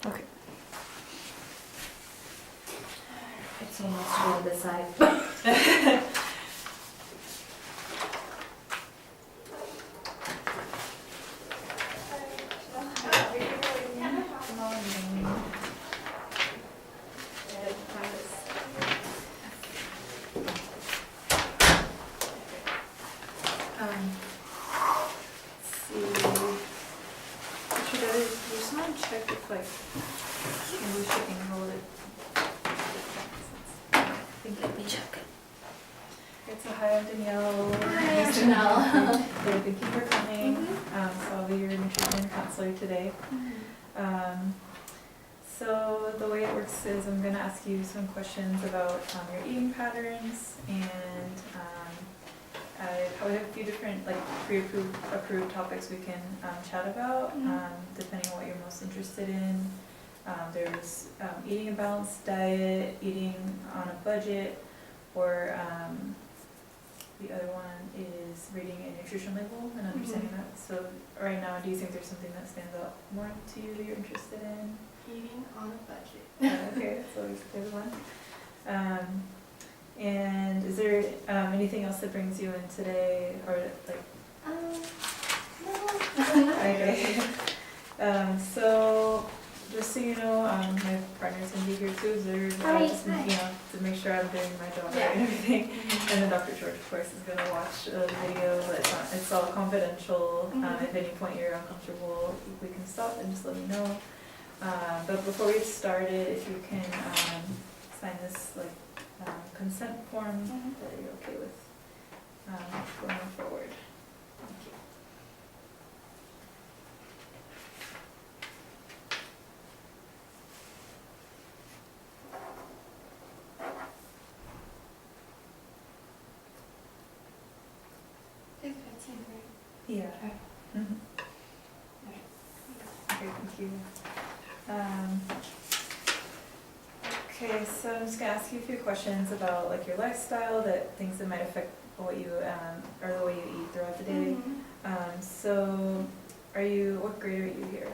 Okay. It's almost on the side. Just want to check if like maybe she can hold it. Let me check. It's a hi, I'm Danielle. Hi, Danielle. Thank you for coming. So I'll be your nutrition counselor today. So the way it works is I'm going to ask you some questions about your eating patterns, and I have a few different like pre-approved topics we can chat about, depending on what you're most interested in. There's eating a balanced diet, eating on a budget, or the other one is reading a nutrition label and understanding that. So right now, do you think there's something that stands out more to you that you're interested in? Eating on a budget. Okay, so there's one. And is there anything else that brings you in today, or like? No. Okay. So just so you know, my partner's gonna be here too. Just Hi. you know, to make sure I'm doing my job Yeah. right and everything. And then Dr. George, of course, is gonna watch the video, but it's all confidential. If at any point you're uncomfortable, we can stop and just let me know. But before we get started, if you can sign this like consent form that you're okay with going forward. Thank you. It's 15, right? Yeah. Okay. Mhm. Okay, thank you. Okay, so I'm just gonna ask you a few questions about like your lifestyle, things that might affect what you or the way you eat throughout the day. So, what grade are you here?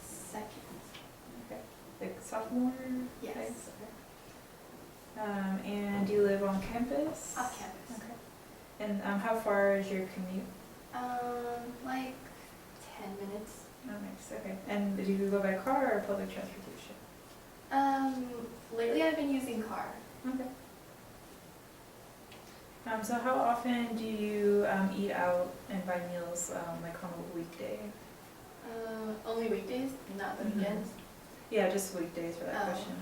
Second. Okay, like sophomore? Yes. Right? And do you live on campus? Off campus. Okay. And how far is your commute? Like 10 minutes. Oh, nice. Okay. And do you go by car or public transportation? Lately I've been using car. Okay. So how often do you eat out and buy meals like on a weekday? Only weekdays, not the Mhm. weekends. Yeah, just weekdays for that question.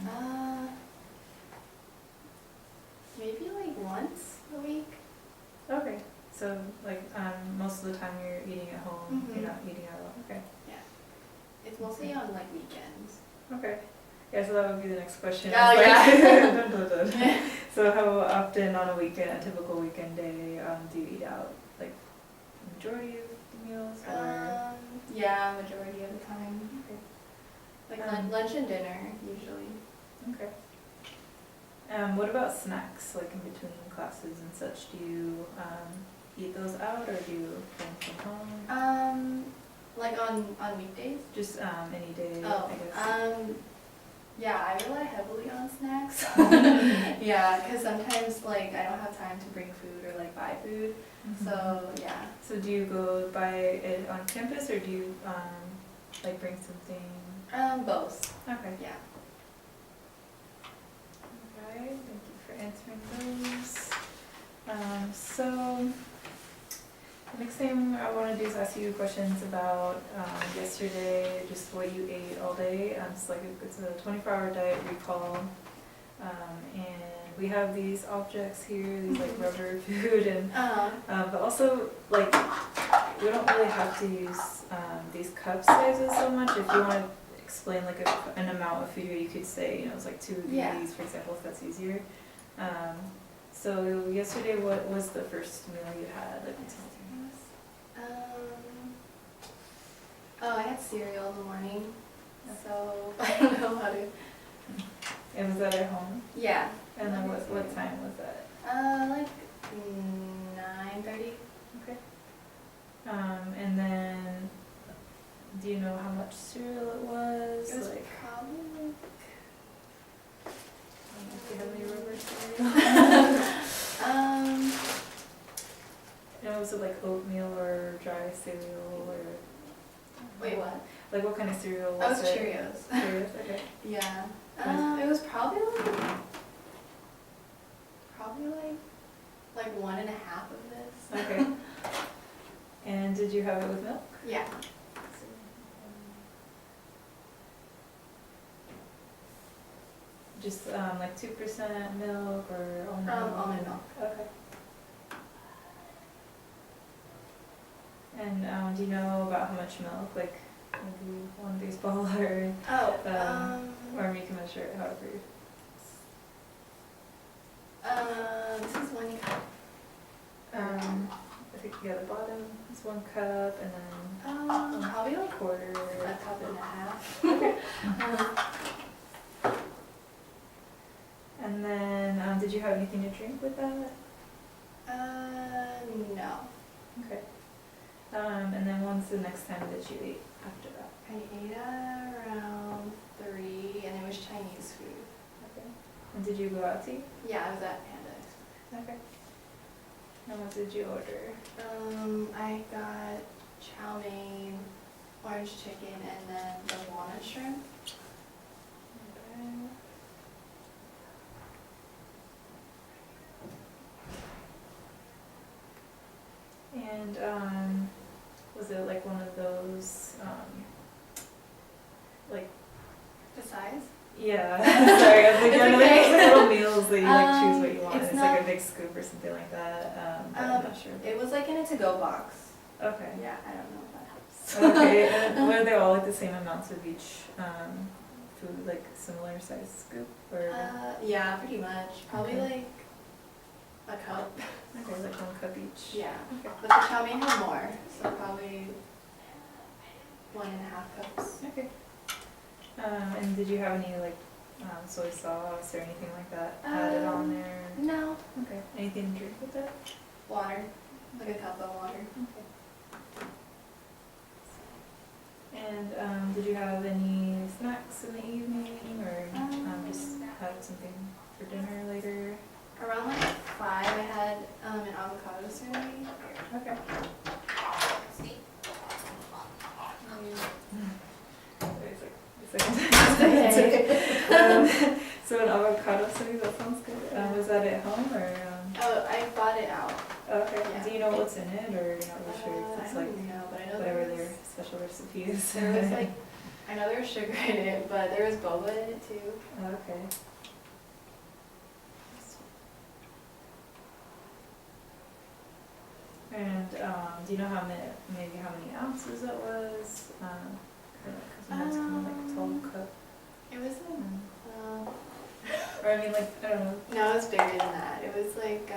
Maybe like once a week. Okay. So like most of the time you're eating at home, you're not eating out a lot. Okay. It's mostly on like weekends. Okay. Yeah, so that would be the next question. Oh, Dun, dun, dun. So how often on a typical weekend day, do you eat out? Like majority of the meals, or? Yeah, majority of the time. Okay. Like lunch and dinner usually. Okay. What about snacks, like in between classes and such? Do you eat those out, or do you bring from home? Like on weekdays? Just any day, Oh, I guess. yeah, I rely heavily on snacks. Yeah, because sometimes like I don't have time to bring food or like buy food. So yeah. So do you go buy it on campus, or do you like bring something? Both. Okay. Yeah. Alright, thank you for answering those. So the next thing I want to do is ask you questions about yesterday, just what you ate all day. It's a 24-hour diet recall, and we have these objects here, these like rubber food, and but also like we don't really have to use these cup sizes so much. If you want to explain like an amount of food, you could say it's like 2 of these, for example, if that's easier. So yesterday, what was the first meal you had? Like, I had cereal in the morning, so I don't know how to. and was that at home? Yeah. And then what time was that? Like 9:30. Okay. And then, do you know how much cereal it was? It was Was it like oatmeal or dry cereal or? Wait, what? Like what kind of cereal Oh, was it's it? Cheerios. Cheerios, okay. Yeah. It was probably like 1.5 of this. Okay. And did you have it with milk? Yeah. Just like 2% milk or almond milk? Almond milk. Okay. And do you know about how much milk? Like maybe one baseball or or you can measure it however you. This is 1 cup. I think the bottom is 1 cup and then Probably like quarter. a cup and a half. Okay. And then did you have anything to drink with that? No. Okay. And then when's the next time that you ate after that? I ate around 3, and it was Chinese food. Okay. And did you go out to eat? Yeah, I was at Panda. Okay. And what did you order? I got chow mein, orange chicken, and then the walnut shrimp. Okay. And was it like one of those like The size? yeah sorry I was like It's I know okay. there's like little meals that you like choose what you want. It's It's like not- a big scoop or something like that. But I'm not sure. It was like in a to-go box. Okay. Yeah, I don't know if that helps. Okay. And were they all like the same amounts of each food, like similar size scoop or? Yeah, pretty much. Probably Okay. like a cup. Okay, like 1 cup each. Yeah. Okay. But the chow mein had more, so probably 1.5 cups. Okay. And did you have any like soy sauce or anything like that added on there? No. Okay. Anything to drink with that? Water. Like a cup of water. Okay. And did you have any snacks in the evening or just had something for dinner later? Around like 5, I had an avocado smoothie. Okay. It's okay. So an avocado smoothie, that sounds good. Was that at home or? Oh, I bought it out. Okay. Yeah. Do you know what's in it or you're not really sure? 'Cause I it's don't like know, but I know whatever there their was, special recipe is. there was like, I know there was sugar in it, but there was boba in it too. Okay. And do you know maybe how many ounces it was? Because sometimes it can be like a tall cup. It was Or I mean like, I don't know. no, it was bigger than that. It was like,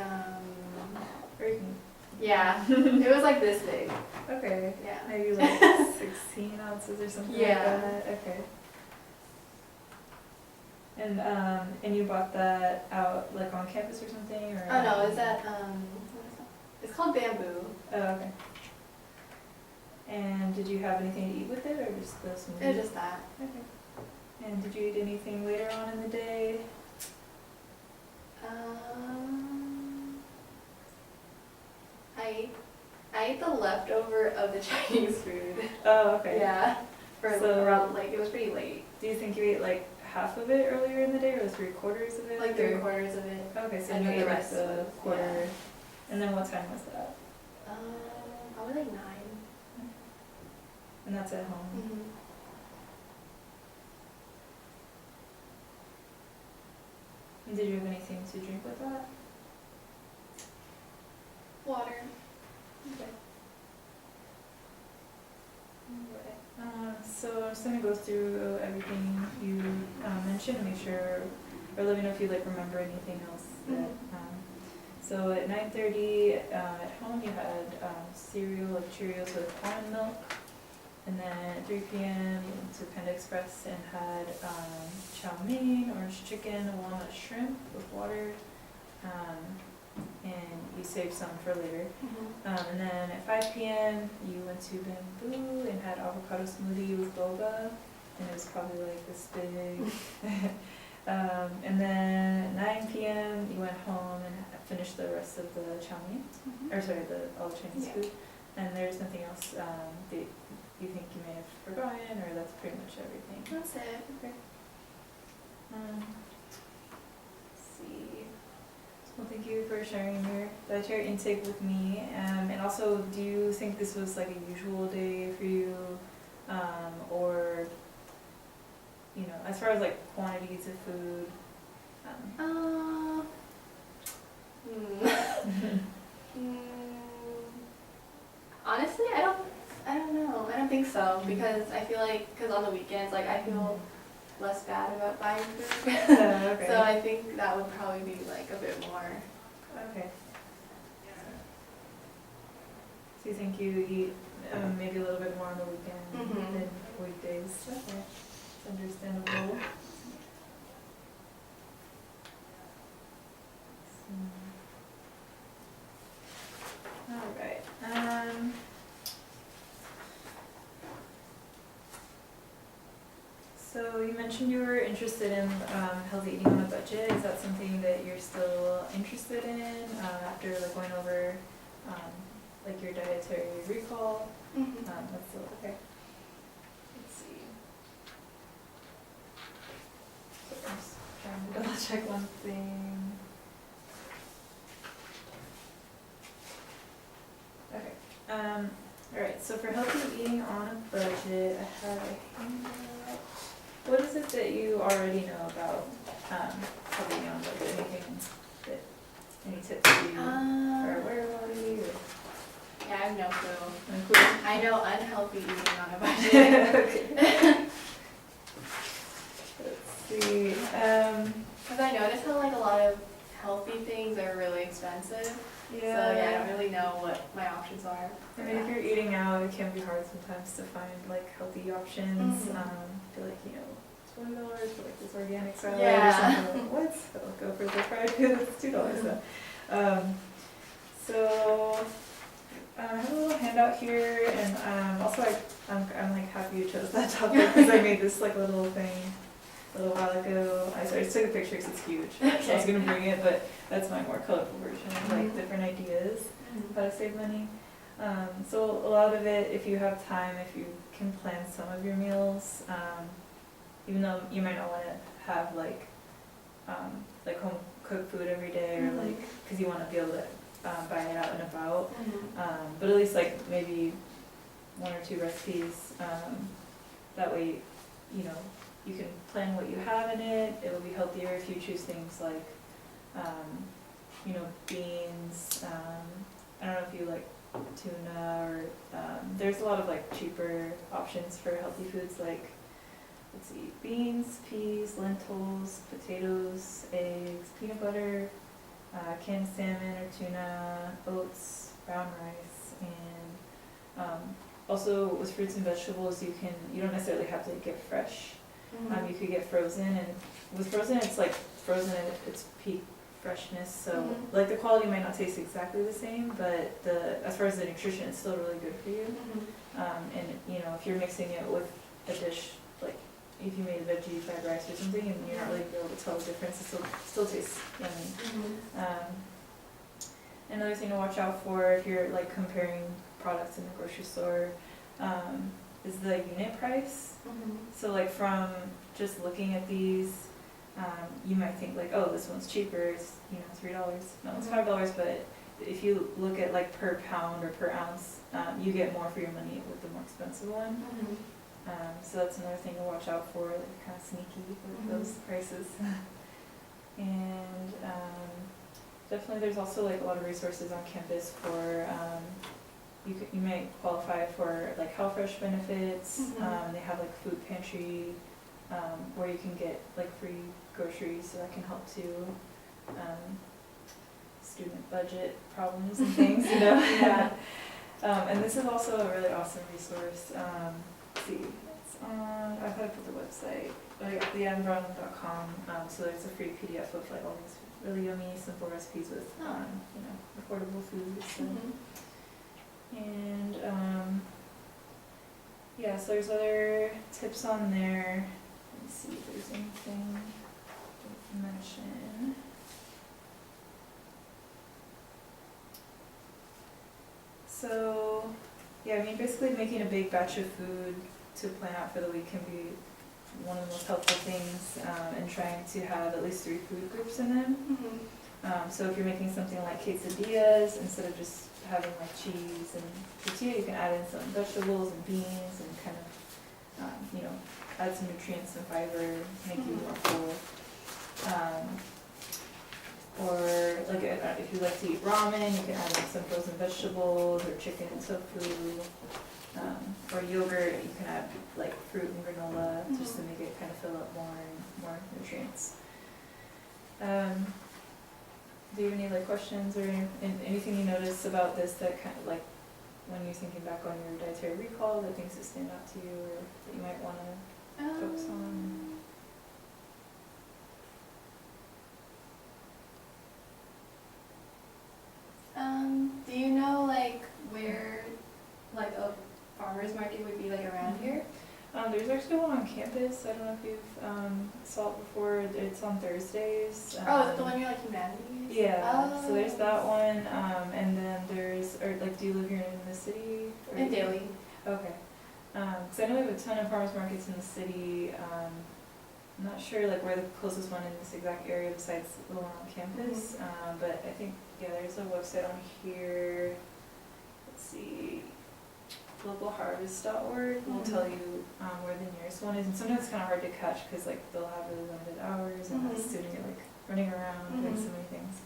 Or you can, yeah, it was like this big. okay. Yeah. Maybe like 16 ounces or something Yeah. like that. Okay. And you bought that out like on campus or something or? Oh no, it was at, what is that? It's called Bamboo. Oh, okay. And did you have anything to eat with it or just the smoothie? It was just that. Okay. And did you eat anything later on in the day? I ate the leftover of the Chinese food. Oh, okay. Yeah. For So- around, like, it was pretty late. Do you think you ate like half of it earlier in the day or 3/4 of it? Like or- 3/4 of it. Okay, so and you then ate the like rest the was- quarter. yeah. And then what time was that? Probably like 9. And that's at home? Mm-hmm. And did you have anything to drink with that? Water. Okay. Alright. So I'm just gonna go through everything you mentioned and make sure, or let me know if you like remember anything else that, so at 9:30 at home you had cereal like Cheerios with almond milk. And then at 3 p.m. you went to Panda Express and had chow mein, orange chicken, walnut shrimp with water. And you saved some for later. Mm-hmm. And then at 5 p.m. you went to Bamboo and had avocado smoothie with boba. And it was probably like this big. And then at 9 p.m. you went home and finished the rest of the chow mein, or sorry, all the Chinese Yeah. food. And there's nothing else that you think you may have forgotten, or that's pretty much everything. That's it. Okay. Let's see. Well, thank you for sharing your dietary intake with me. And also, do you think this was like a usual day for you, or as far as like quantities of food? Honestly, I don't know. I don't think so, because I feel like, because on the weekends, like, I feel less bad about buying food. Okay. So I think that would probably be like a bit more. Okay. So you think you eat maybe a little bit more on the weekend Mhm. than weekdays? Okay, it's understandable. All right. So you mentioned you were interested in healthy eating on a budget. Is that something that you're still interested in after like going over like your dietary recall? That's still okay. Let's see. So I'm just trying to double check one thing. Okay. All right. So for healthy eating on a budget, I have a handout. What is it that you already know about healthy eating on a budget? Anything that any tips you are aware of already? Or? Yeah, I have no clue. No clue? I know unhealthy eating on a budget. Okay. Let's see. Because I noticed how like a lot of healthy things are really expensive. So yeah, I don't really know what my options are. I mean, if you're eating out, it can be hard sometimes to find like healthy options. Mhm. I feel like $20 for like this organic salad Yeah. or something. Like, what? I'll go for the fried food. It's $2 though. So I have a little handout here, and also I'm like happy you chose that topic because I made this like little thing a little while ago. I just took a picture because it's huge. So I was gonna bring it, but that's my more colorful version of like different ideas how to save money. So a lot of it, if you have time, if you can plan some of your meals, even though you might not want to have like home cooked food every day, or like because you want to be able to buy it out and about. But at least like maybe 1 or 2 recipes. That way, you can plan what you have in it. It will be healthier if you choose things like, beans. I don't know if you like tuna, or there's a lot of like cheaper options for healthy foods like, let's see, beans, peas, lentils, potatoes, eggs, peanut butter, canned salmon or tuna, oats, brown rice, and also with fruits and vegetables, you don't necessarily have to get fresh. You could get frozen, and with frozen, it's like frozen at its peak freshness. So like the quality might not taste exactly the same, but as far as the nutrition, it's still really good for you. And if you're mixing it with a dish, like if you made a veggie fried rice or something, and you're not really able to tell the difference, it still tastes yummy. Another thing to watch out for if you're like comparing products in the grocery store is the unit price. So like from just looking at these, you might think like, oh, this one's cheaper, it's $3. No, it's $5. But if you look at like per pound or per ounce, you get more for your money with the more expensive one. So that's another thing to watch out for, like kind of sneaky with those prices. And definitely there's also like a lot of resources on campus for, you might qualify for like HelloFresh benefits. They have like food pantry where you can get like free groceries, so that can help too. Student budget problems and things, Yeah. And this is also a really awesome resource. Let's see, it's on, I thought I put the website, theadambrowning.com. So there's a free PDF of like all these really yummy, simple recipes with, affordable foods. So. And so there's other tips on there. Let me see if there's anything. mention. So, yeah, I mean, basically making a big batch of food to plan out for the week can be one of the most helpful things, and trying to have at least 3 food groups in them. So if you're making something like quesadillas, instead of just having like cheese and tortilla, you can add in some vegetables and beans and kind of, add some nutrients and fiber, make you more full. Or like if you like to eat ramen, you can add in some frozen vegetables or chicken and tofu. Or yogurt, you can add like fruit and granola just to make it kind of fill up more nutrients. Do you have any like questions or anything you notice about this that kind of like when you're thinking back on your dietary recall, that things that stand out to you or that you might want to focus on? Do you know like where like a farmer's market would be like around here? There's actually one on campus. I don't know if you've saw it before. It's on Thursdays. Oh, is it the one you're like humanities? Yeah. Oh. So there's that one, and then there's, or like, do you live here in the city? Or In Daly. Okay. Because I know we have a ton of farmers markets in the city. I'm not sure like where the closest one in this exact area besides the one on campus. But I think there's a website on here. Let's see. localharvest.org will tell you where the nearest one is, and sometimes it's kind of hard to catch because like they'll have really limited hours and the student are like running around doing so many things.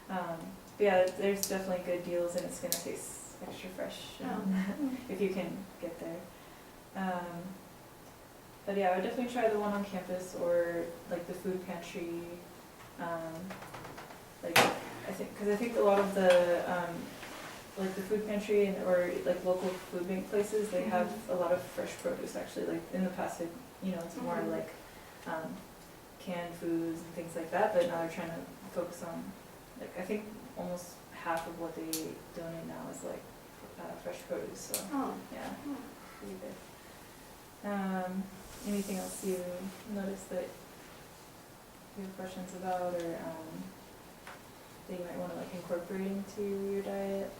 But yeah, there's definitely good deals and it's gonna taste extra fresh if you can get there. But yeah, I would definitely try the one on campus or like the food pantry. Like I think a lot of the like the food pantry and or like local food bank places, they have a lot of fresh produce actually. Like in the past, it's more like canned foods and things like that. But now they're trying to focus on like I think almost half of what they donate now is like fresh produce. So yeah, pretty good. Anything else you noticed that you have questions about or that you might want to like incorporate into your diet?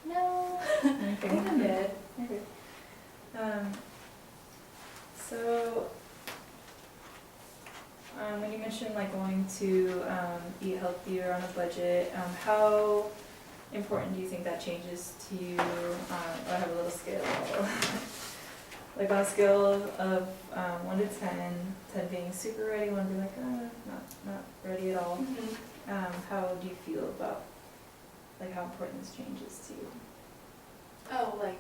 No. Anything? I think I'm good. Okay. So, when you mentioned like going to eat healthier on a budget, how important do you think that changes to you? I have a little scale. Like on a scale of 1 to 10, 10 being super ready, 1 being like, not ready at all. How do you feel about like how important this changes to you? Oh, like,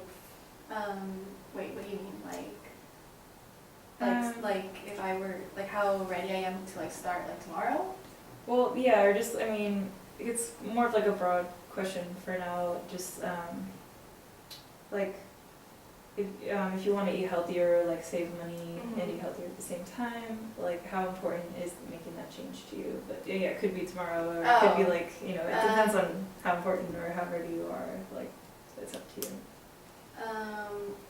wait, what do you mean? Like if I were, like how ready I am to like start like tomorrow? Well, yeah, or just, I mean, it's more of like a broad question for now, just like if you want to eat healthier, like save money and eat healthier at the same time, like how important is making that change to you? But yeah, it could be tomorrow or it could be like, it depends on how important or how ready you are, like, so it's up to you.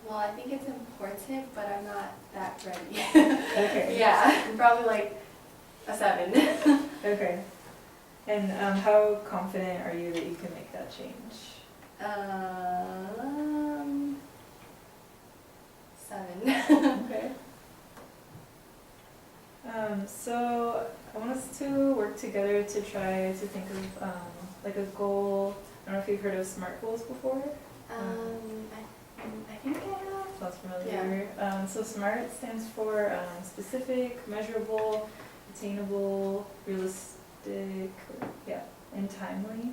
Well, I think it's important, but I'm not that ready. Okay. Yeah, probably like a 7. Okay. And how confident are you that you can make that change? 7. Okay. So I want us to work together to try to think of like a goal. I don't know if you've heard of SMART goals before. I think I have. Sounds familiar. Yeah. So SMART stands for specific, measurable, attainable, realistic, and timely,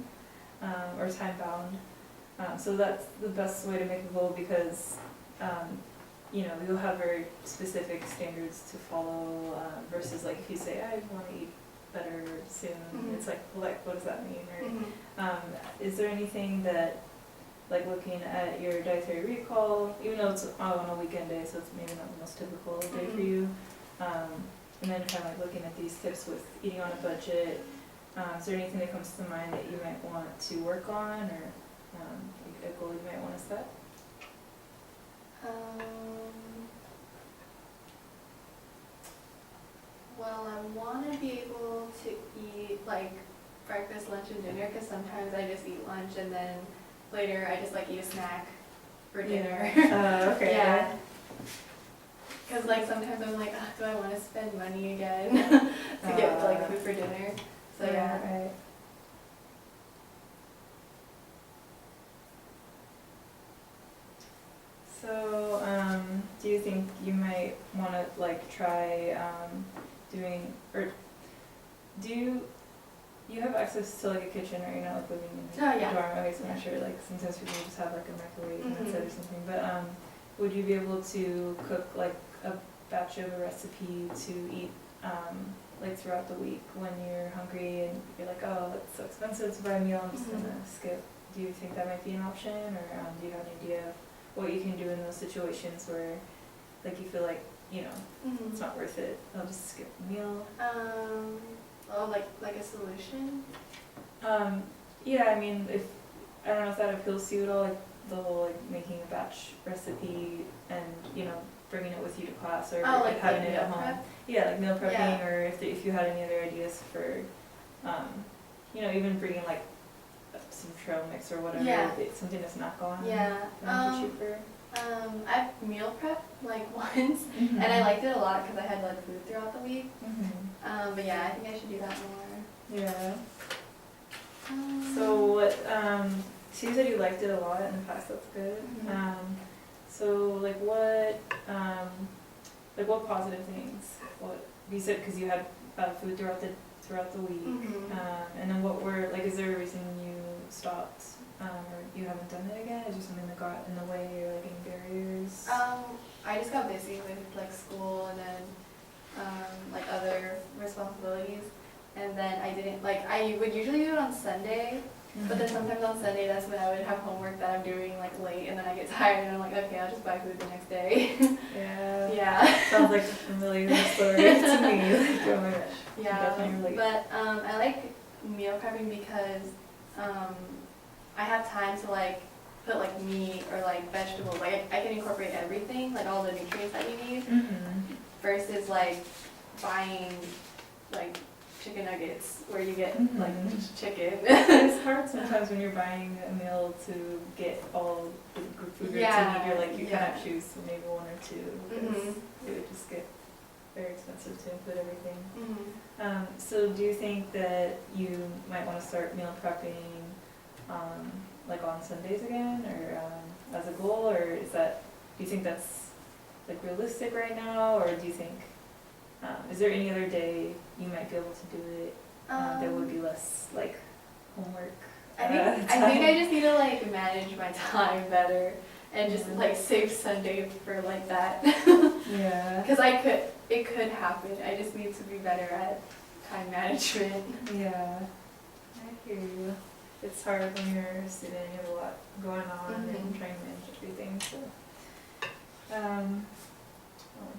or time bound. So that's the best way to make a goal because you'll have very specific standards to follow versus like if you say I want to eat better soon, it's like, well, like what does that mean? Or is there anything that, like looking at your dietary recall, even though it's on a weekend day, so it's maybe not the most typical day for you, and then kind of like looking at these tips with eating on a budget, is there anything that comes to mind that you might want to work on or a goal you might want to set? be able to eat like breakfast, lunch, and dinner because sometimes I just eat lunch and then later I just like eat a snack for dinner. Okay. Yeah. Because like sometimes I'm like, oh, do I want to spend money again to get like food for dinner? So yeah. Right. So, do you think you might want to like try doing, or you have access to like a kitchen, or you're not like living in Oh, a yeah. dorm? Okay, so I'm sure like sometimes people just have like a microwave and that's it or Mhm. something. But would you be able to cook like a batch of a recipe to eat like throughout the week when you're hungry and you're like, oh, it's so expensive to buy a meal, I'm just gonna skip. Do you think that might be an option, or do you have an idea of what you can do in those situations where like you feel like, you know, it's not worth it, I'll just skip the meal? Oh, like a solution? Yeah, I mean, if, I don't know if that appeals to you at all, like the whole like making a batch recipe and, you know, bringing it with you to class, or Oh, like having it meal at home. prep? Yeah, like meal prepping, Yeah. or if you had any other ideas for, you know, even bringing like some trail mix or whatever, Yeah. something to snack on. Yeah. That'd be cheaper. I've meal prepped like once, and I liked it a lot because I had like food throughout the week. But yeah, I think I should do that more. Yeah. Um, So what, so you said you liked it a lot in the past, that's good. Mhm. So like what positive things, what, you said, cause you had food throughout the week. Mhm. And then what were, like, is there a reason you stopped, or you haven't done it again? Is there something that got in the way, or like any barriers? I just got busy with like school and then like other responsibilities, and then I didn't like I would usually do it on Sunday, but then sometimes on Sunday that's when I would have homework that I'm doing like late, and then I get tired and I'm like, okay, I'll just buy food the next day. Yeah. Yeah. Sounds like a familiar story to me. Like, oh my gosh. Yeah, Definitely relate. but I like meal prepping because I have time to like put like meat or like vegetables. Like I can incorporate everything, like all the nutrients that you need, versus like buying like chicken nuggets where you get like just chicken. It's hard sometimes when you're buying a meal to get all the food groups Yeah, you need. You're like, you yeah. cannot choose maybe one or two, because it would just get very expensive to include everything. So do you think that you might want to start meal prepping like on Sundays again, or as a goal, or is that, do you think that's like realistic right now, or do you think, is there any other day you might be able to do it that would be less like homework? I think I just need to like manage my time better and just like save Sunday for like that. Yeah. Because it could happen. I just need to be better at time management. Yeah. I hear you. It's hard when you're a student, you have a lot going on and trying to manage everything, so. One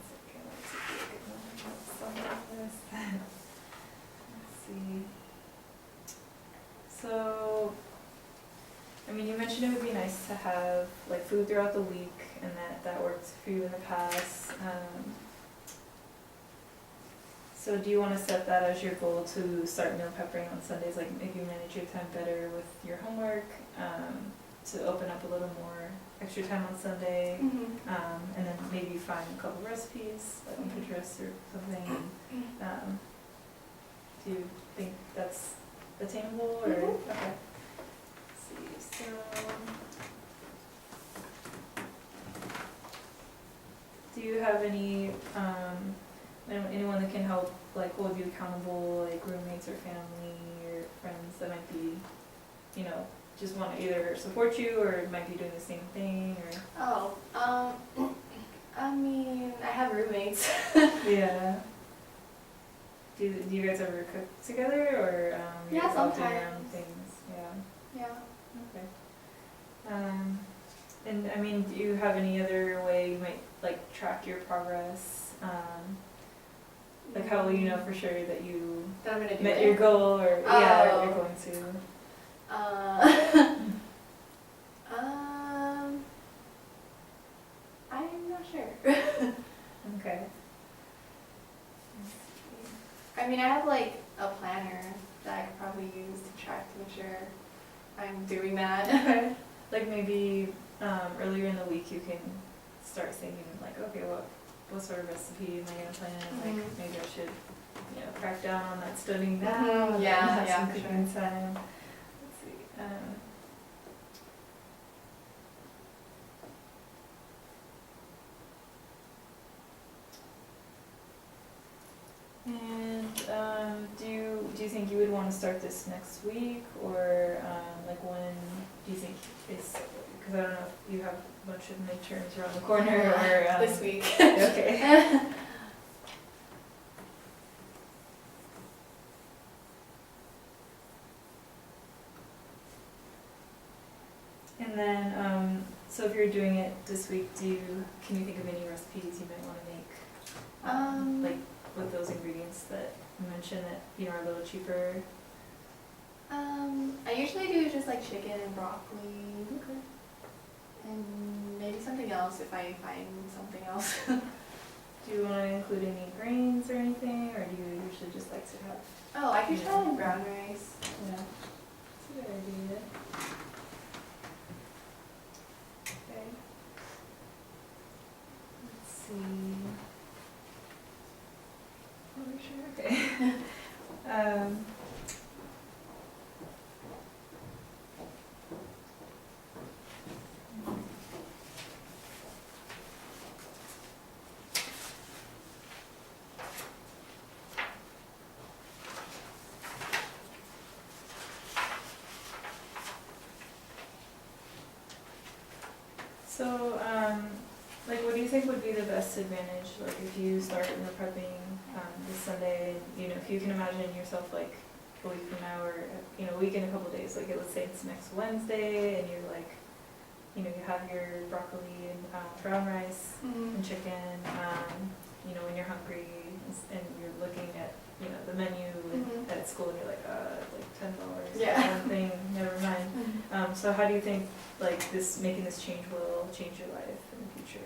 second, let's see if I can notes on this. Let's see. So, I mean, you mentioned it would be nice to have like food throughout the week, and that worked for you in the past. So do you want to set that as your goal to start meal prepping on Sundays, like if you manage your time better with your homework, to open up a little more extra time on Sunday, and then maybe find a couple recipes like on Pinterest or something? Do you think that's attainable, or? Okay. Let's see, so. Do you have anyone that can help, like, hold you accountable, like roommates or family or friends that might be, you know, just want to either support you or might be doing the same thing, or? I mean, I have roommates. Yeah. Do you guys ever cook together, or Yeah, you're all doing your sometimes. own things? Yeah. Yeah. Okay. And I mean, do you have any other way you might like track your progress? Like, how will you know for sure that you That I'm gonna do met it. your goal, or yeah, or you're going to? I'm not sure. Okay. I I mean, I have like a planner that I could probably use to track to make sure I'm doing that. Okay. Like maybe earlier in the week you can start thinking like, okay, what sort of recipe am I gonna plan? Like Mhm. maybe I should, crack down on that studying now. Mhm. And Yeah, have yeah, some for cooking time. Let's see. And do you think you would want to start this next week, or like when do you think is? Because I don't know if you have a bunch of midterms around the corner, or This week. Okay. And then, so if you're doing it this week, can you think of any recipes you might want to make? Like with those ingredients that you mentioned that are a little cheaper. I usually do just like chicken and broccoli. Okay. And maybe something else if I find something else. Do you want to include any grains or anything, or do you usually just like to have? Oh, I could try like brown rice. Yeah, that's a good idea. Okay. Let's see. Oh, sure. Okay. So, like, what do you think would be the best advantage, like, if you start prepping this Sunday, and, if you can imagine yourself, like, a week from now, or, a week and a couple days, like, let's say it's next Wednesday, and you're, like, you have your broccoli and brown rice and chicken, when you're hungry, and you're looking at, the menu at school, and you're like $10 Yeah. for one thing, never mind. So how do you think, like, making this change will change your life in the future?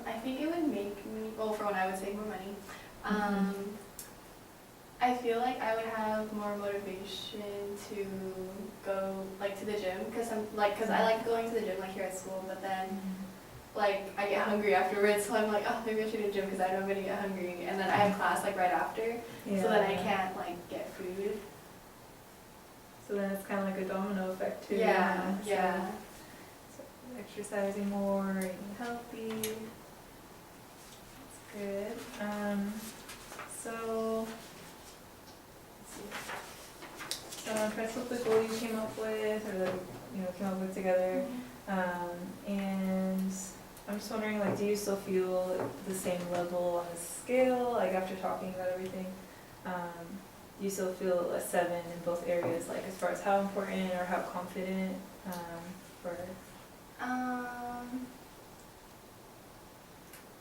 I think it would make me, well, for one, I would save more money. Mhm. I feel like I would have more motivation to go, like, to the gym, because I like going to the gym, like, here at school, but then, like, I get hungry afterwards, so I'm like, oh, maybe I should do gym, because I know I'm going to get hungry, and then I have class, like, right after, so then I can't, like, get food. So then it's kind of like a domino effect too. Yeah, So- yeah. So exercising more, eating healthy. That's good. So, let's see. So I'm impressed with the goal you came up with, or that came up with together. And I'm just wondering, like, do you still feel the same level on the scale, like after talking about everything? Do you still feel a 7 in both areas, like as far as how important or how confident for?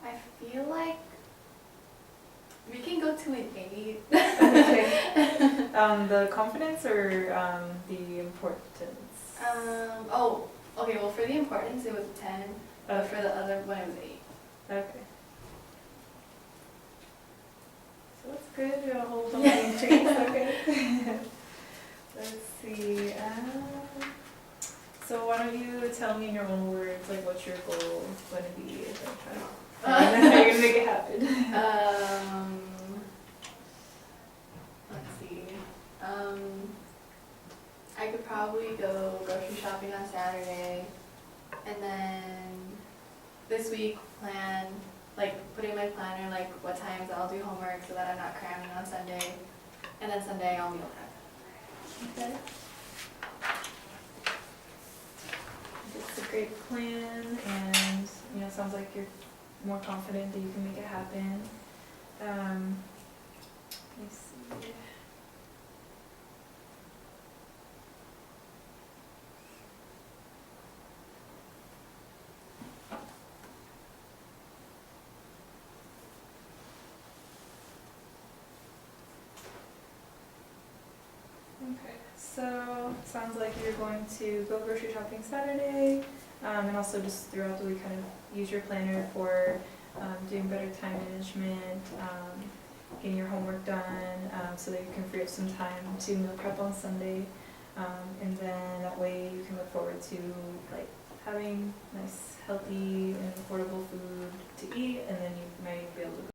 I feel like we can go to an 8. Okay. The confidence or the importance? Oh, okay, well, for the importance, it was a 10, but for the other one, it was 8. Okay. So that's good. We got a whole bunch of treats. Okay. Let's see. So why don't you tell me in your own words, like, what's your goal going to be? How are you gonna make it happen? Let's see. I could probably go grocery shopping on Saturday, and then this week put in my planner, like, what times I'll do homework so that I'm not cramming on Sunday, and then Sunday I'll meal prep. Okay. It's a great plan, and sounds like you're more confident that you can make it happen. Let me see. Okay, so sounds like you're going to go grocery shopping Saturday, and also just throughout the week kind of use your planner for doing better time management, getting your homework done, so that you can free up some time to meal prep on Sunday. And then that way you can look forward to like having nice, healthy, and affordable food to eat, and then you might be able to